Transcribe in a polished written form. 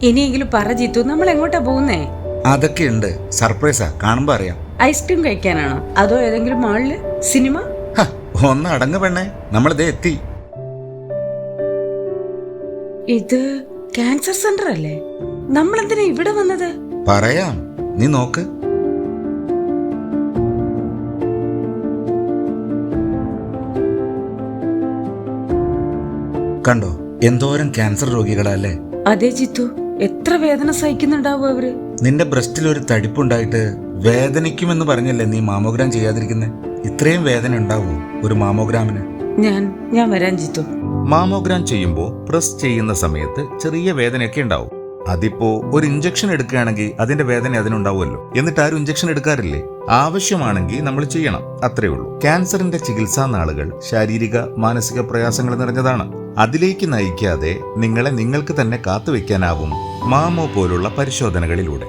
ഇനിയെങ്കിലും പറ ജിത്തു, നമ്മൾ എങ്ങോട്ടാ പോകുന്നേ? അതൊക്കെ ഉണ്ട്, സർപ്രൈസാ, കാണുമ്പോ അറിയാം. ഐസ്ക്രീം കഴിക്കാനാണോ അതോ ഏതെങ്കിലും മാളില് സിനിമ? ഒന്ന് അടങ്ങ് പെണ്ണേ, നമ്മളിതേ എത്തി. ഇത് ക്യാൻസർ സെന്റർ അല്ലേ? നമ്മളെന്തിനാ ഇവിടെ വന്നത്? പറയാം, നീ നോക്ക്. കണ്ടോ, എന്തോരം ക്യാൻസർ രോഗികളല്ലേ. അതെ ജിത്തു, എത്ര വേദന സഹിക്കുന്നുണ്ടാവും അവര്. നിന്റെ ബ്രസ്റ്റിൽ ഒരു തടിപ്പുണ്ടായിട്ട് വേദനിക്കുമെന്ന് പറഞ്ഞല്ലേ നീ മാമോഗ്രാം ചെയ്യാതിരിക്കുന്നേ? ഇത്രയും വേദന ഉണ്ടാവോ ഒരു മാമോഗ്രാമിന്? ഞാൻ വരാൻ ജിത്തു. മാമോഗ്രാം ചെയ്യുമ്പോൾ പ്രസ് ചെയ്യുന്ന സമയത്ത് ചെറിയ വേദനയൊക്കെ ഉണ്ടാവും. അതിപ്പോ ഒരു ഇഞ്ചക്ഷൻ എടുക്കുകയാണെങ്കിൽ അതിന്റെ വേദന അതിനുണ്ടാവുമല്ലോ. എന്നിട്ട് ആരും ഇഞ്ചക്ഷൻ എടുക്കാറില്ലേ? ആവശ്യമാണെങ്കിൽ നമ്മൾ ചെയ്യണം, അത്രേ ഉള്ളൂ. ക്യാൻസറിന്റെ ചികിത്സാ നാളുകൾ ശാരീരിക മാനസിക പ്രയാസങ്ങൾ നിറഞ്ഞതാണ്. അതിലേക്ക് നയിക്കാതെ നിങ്ങളെ നിങ്ങൾക്ക് തന്നെ കാത്തുവെക്കാനാവും മാമോ പോലുള്ള പരിശോധനകളിലൂടെ.